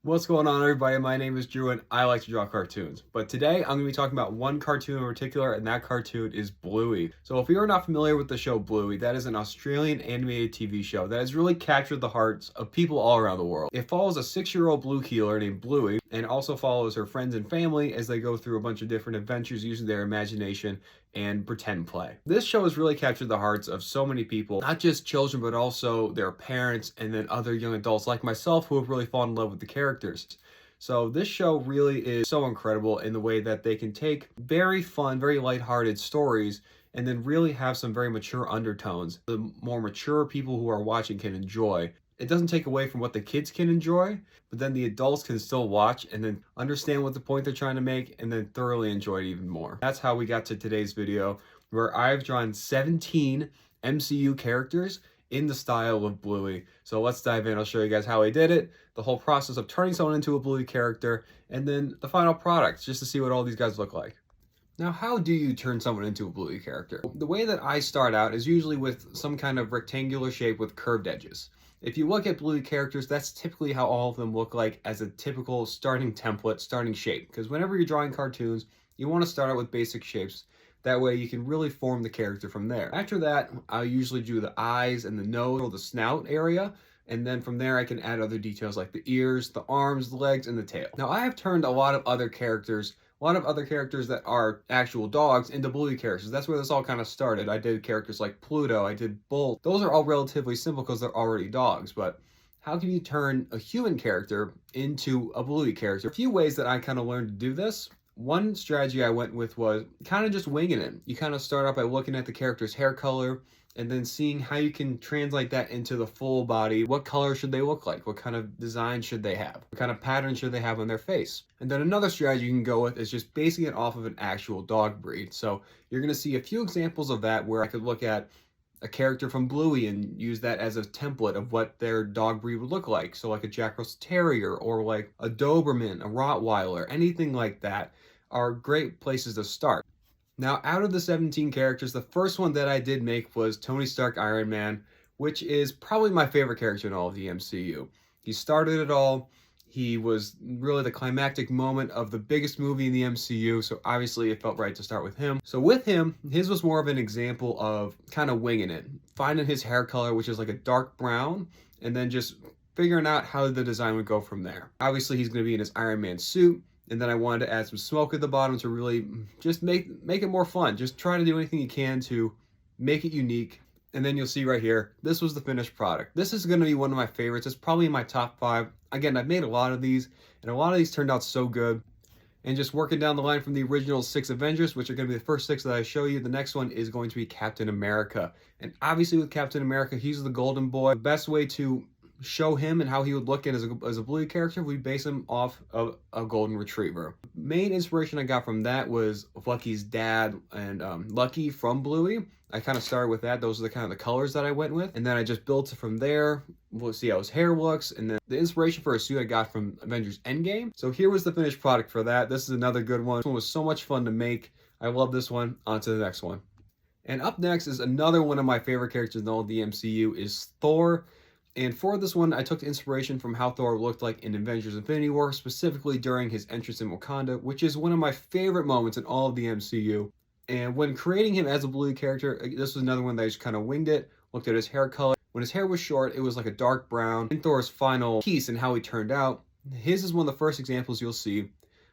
What's going on, everybody? My name is Drew and I like to draw cartoons. But today I'm going to be talking about one cartoon in particular, and that cartoon is Bluey. So if you are not familiar with the show Bluey, that is an Australian animated TV show that has really captured the hearts of people all around the world. It follows a 6-year-old blue heeler named Bluey and also follows her friends and family as they go through a bunch of different adventures using their imagination and pretend play. This show has really captured the hearts of so many people, not just children, but also their parents and then other young adults like myself who have really fallen in love with the characters. So this show really is so incredible in the way that they can take very fun, very lighthearted stories and then really have some very mature undertones the more mature people who are watching can enjoy. It doesn't take away from what the kids can enjoy, but then the adults can still watch and then understand what the point they're trying to make and then thoroughly enjoy it even more. That's how we got to today's video, where I've drawn 17 MCU characters in the style of Bluey. So let's dive in. I'll show you guys how I did it, the whole process of turning someone into a Bluey character, and then the final product, just to see what all these guys look like. Now, how do you turn someone into a Bluey character? The way that I start out is usually with some kind of rectangular shape with curved edges. If you look at Bluey characters, that's typically how all of them look like as a typical starting template, starting shape. Because whenever you're drawing cartoons, you want to start out with basic shapes. That way you can really form the character from there. After that, I usually do the eyes and the nose or the snout area. And then from there, I can add other details like the ears, the arms, the legs, and the tail. Now, I have turned a lot of other characters that are actual dogs into Bluey characters. That's where this all kind of started. I did characters like Pluto, I did Bolt. Those are all relatively simple because they're already dogs, but how can you turn a human character into a Bluey character? A few ways that I kind of learned to do this. One strategy I went with was kind of just winging it. You kind of start out by looking at the character's hair color, and then seeing how you can translate that into the full body. What color should they look like? What kind of design should they have? What kind of pattern should they have on their face? And then another strategy you can go with is just basing it off of an actual dog breed. So you're going to see a few examples of that where I could look at a character from Bluey and use that as a template of what their dog breed would look like. So like a Jack Russell Terrier or like a Doberman, a Rottweiler, anything like that are great places to start. Now, out of the 17 characters, the first one that I did make was Tony Stark Iron Man, which is probably my favorite character in all of the MCU. He started it all. He was really the climactic moment of the biggest movie in the MCU, so obviously it felt right to start with him. So with him, his was more of an example of kind of winging it, finding his hair color, which is like a dark brown, and then just figuring out how the design would go from there. Obviously, he's going to be in his Iron Man suit. And then I wanted to add some smoke at the bottom to really just make it more fun. Just try to do anything you can to make it unique. And then you'll see right here, this was the finished product. This is going to be one of my favorites. It's probably in my top 5. Again, I've made a lot of these, and a lot of these turned out so good. And just working down the line from the original 6 Avengers, which are going to be the first 6 that I show you, the next one is going to be Captain America. And obviously with Captain America, he's the golden boy. The best way to show him and how he would look at as a Bluey character, we base him off of a golden retriever. Main inspiration I got from that was Lucky's dad and Lucky from Bluey. I kind of started with that. Those are the kind of the colors that I went with, and then I just built it from there. We'll see how his hair looks, and then the inspiration for a suit I got from Avengers Endgame. So here was the finished product for that. This is another good one. This one was so much fun to make. I love this one. On to the next one. And up next is another one of my favorite characters in all of the MCU is Thor. And for this one, I took inspiration from how Thor looked like in Avengers Infinity War, specifically during his entrance in Wakanda, which is one of my favorite moments in all of the MCU. And when creating him as a Bluey character, this was another one that I just kind of winged it, looked at his hair color. When his hair was short, it was like a dark brown. In Thor's final piece and how he turned out, his is one of the first examples you'll see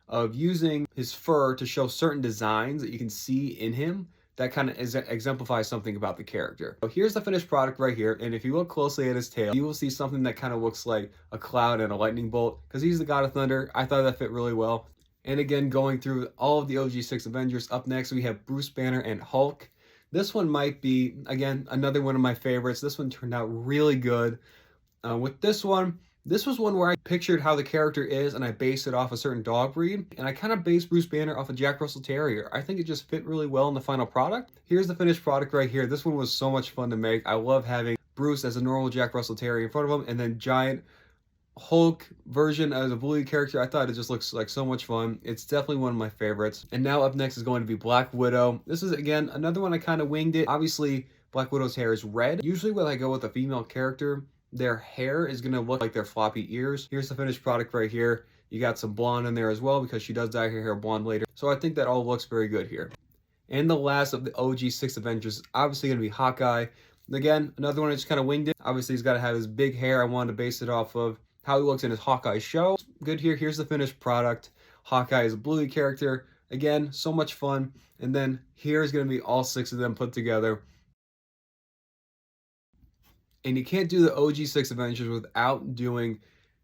of using his fur to show certain designs that you can see in him. That kind of exemplifies something about the character. So here's the finished product right here, and if you look closely at his tail, you will see something that kind of looks like a cloud and a lightning bolt, because he's the god of thunder. I thought that fit really well. And again, going through all of the OG 6 Avengers, up next we have Bruce Banner and Hulk. This one might be, again, another one of my favorites. This one turned out really good. With this one, this was one where I pictured how the character is and I based it off a certain dog breed. And I kind of based Bruce Banner off a Jack Russell Terrier. I think it just fit really well in the final product. Here's the finished product right here. This one was so much fun to make. I love having Bruce as a normal Jack Russell Terrier in front of him and then giant Hulk version as a Bluey character. I thought it just looks like so much fun. It's definitely one of my favorites. And now up next is going to be Black Widow. This is, again, another one I kind of winged it. Obviously, Black Widow's hair is red. Usually when I go with a female character, their hair is going to look like their floppy ears. Here's the finished product right here. You got some blonde in there as well because she does dye her hair blonde later. So I think that all looks very good here. And the last of the OG 6 Avengers is obviously going to be Hawkeye. Again, another one I just kind of winged it. Obviously, he's got to have his big hair. I wanted to base it off of how he looks in his Hawkeye show. Good here. Here's the finished product. Hawkeye is a Bluey character. Again, so much fun. And then here's going to be all 6 of them put together. And you can't do the OG 6 Avengers without doing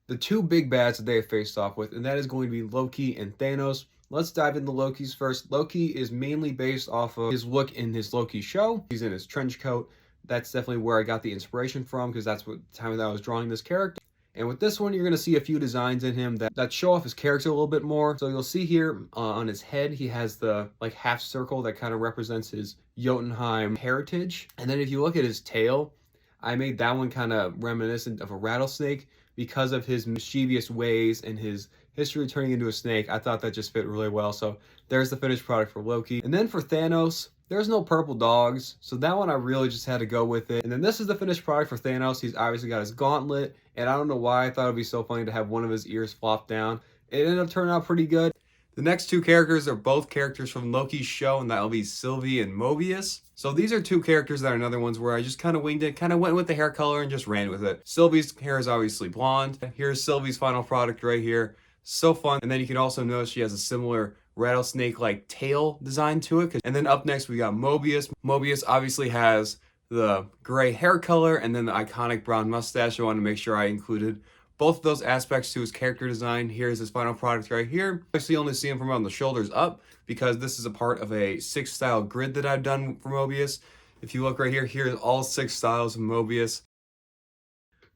the 2 big bads that they have faced off with, and that is going to be Loki and Thanos. Let's dive into Loki's first. Loki is mainly based off of his look in his Loki show. He's in his trench coat. That's definitely where I got the inspiration from, because that's what time that I was drawing this character. And with this one, you're going to see a few designs in him that show off his character a little bit more. So you'll see here on his head, he has the like half circle that kind of represents his Jotunheim heritage. And then if you look at his tail, I made that one kind of reminiscent of a rattlesnake because of his mischievous ways and his history turning into a snake. I thought that just fit really well. So there's the finished product for Loki. And then for Thanos, there's no purple dogs. So that one I really just had to go with it. And then this is the finished product for Thanos. He's obviously got his gauntlet. And I don't know why I thought it'd be so funny to have one of his ears flop down. It ended up turning out pretty good. The next 2 characters are both characters from Loki's show, and that will be Sylvie and Mobius. So these are 2 characters that are another ones where I just kind of winged it, kind of went with the hair color and just ran with it. Sylvie's hair is obviously blonde. Here's Sylvie's final product right here. So fun. And then you can also notice she has a similar rattlesnake-like tail design to it. And then up next we got Mobius. Mobius obviously has the gray hair color and then the iconic brown mustache. I wanted to make sure I included both of those aspects to his character design. Here's his final product right here. I actually only see him from on the shoulders up because this is a part of a 6 style grid that I've done for Mobius. If you look right here, here's all 6 styles of Mobius.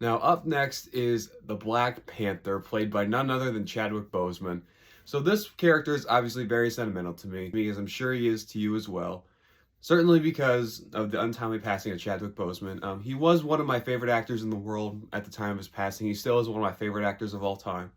Now up next is the Black Panther, played by none other than Chadwick Boseman. So this character is obviously very sentimental to me, because I'm sure he is to you as well. Certainly because of the untimely passing of Chadwick Boseman. He was one of my favorite actors in the world at the time of his passing. He still is one of my favorite actors of all time.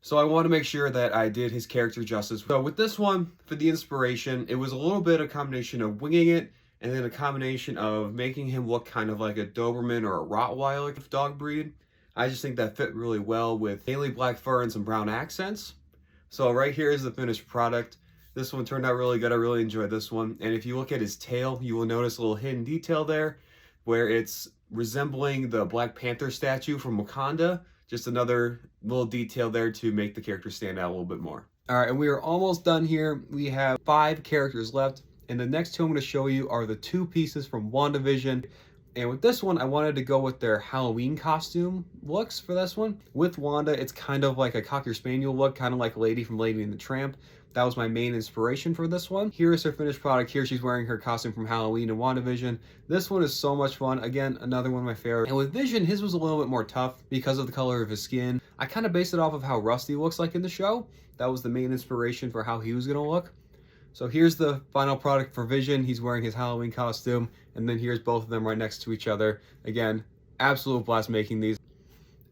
So I want to make sure that I did his character justice. So with this one, for the inspiration, it was a little bit a combination of winging it, and then a combination of making him look kind of like a Doberman or a Rottweiler dog breed. I just think that fit really well with mainly black fur and some brown accents. So right here is the finished product. This one turned out really good. I really enjoyed this one. And if you look at his tail, you will notice a little hidden detail there where it's resembling the Black Panther statue from Wakanda. Just another little detail there to make the character stand out a little bit more. All right, and we are almost done here. We have 5 characters left. And the next 2 I'm going to show you are the 2 pieces from WandaVision. And with this one, I wanted to go with their Halloween costume looks for this one. With Wanda, it's kind of like a Cocker Spaniel look, kind of like Lady from Lady and the Tramp. That was my main inspiration for this one. Here is her finished product. Here she's wearing her costume from Halloween and WandaVision. This one is so much fun. Again, another one of my favorites. And with Vision, his was a little bit more tough because of the color of his skin. I kind of based it off of how Rusty looks like in the show. That was the main inspiration for how he was going to look. So here's the final product for Vision. He's wearing his Halloween costume, and then here's both of them right next to each other. Again, absolute blast making these.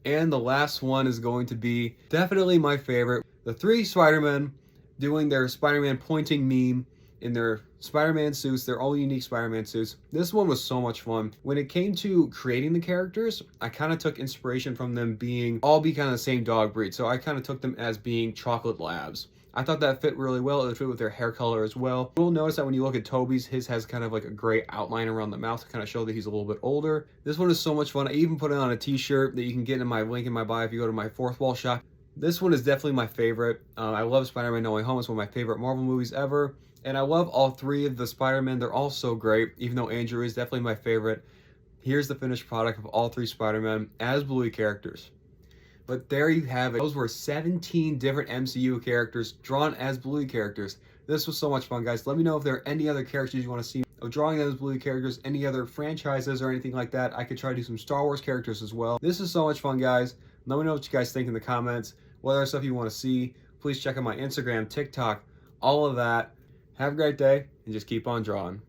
And the last one is going to be definitely my favorite. The 3 Spider-Men doing their Spider-Man pointing meme in their Spider-Man suits, their all unique Spider-Man suits. This one was so much fun. When it came to creating the characters, I kind of took inspiration from them being all kind of the same dog breed. So I kind of took them as being chocolate labs. I thought that fit really well. It fit with their hair color as well. You'll notice that when you look at Toby's, his has kind of like a gray outline around the mouth to kind of show that he's a little bit older. This one is so much fun. I even put it on a t-shirt that you can get in my link in my bio if you go to my 4th wall shop. This one is definitely my favorite. I love Spider-Man No Way Home. It's one of my favorite Marvel movies ever. And I love all 3 of the Spider-Men. They're all so great, even though Andrew is definitely my favorite. Here's the finished product of all 3 Spider-Men as Bluey characters. But there you have it. Those were 17 different MCU characters drawn as Bluey characters. This was so much fun, guys. Let me know if there are any other characters you want to see of drawing them as Bluey characters, any other franchises or anything like that. I could try to do some Star Wars characters as well. This is so much fun, guys. Let me know what you guys think in the comments. What other stuff you want to see. Please check out my Instagram, TikTok, all of that. Have a great day, and just keep on drawing.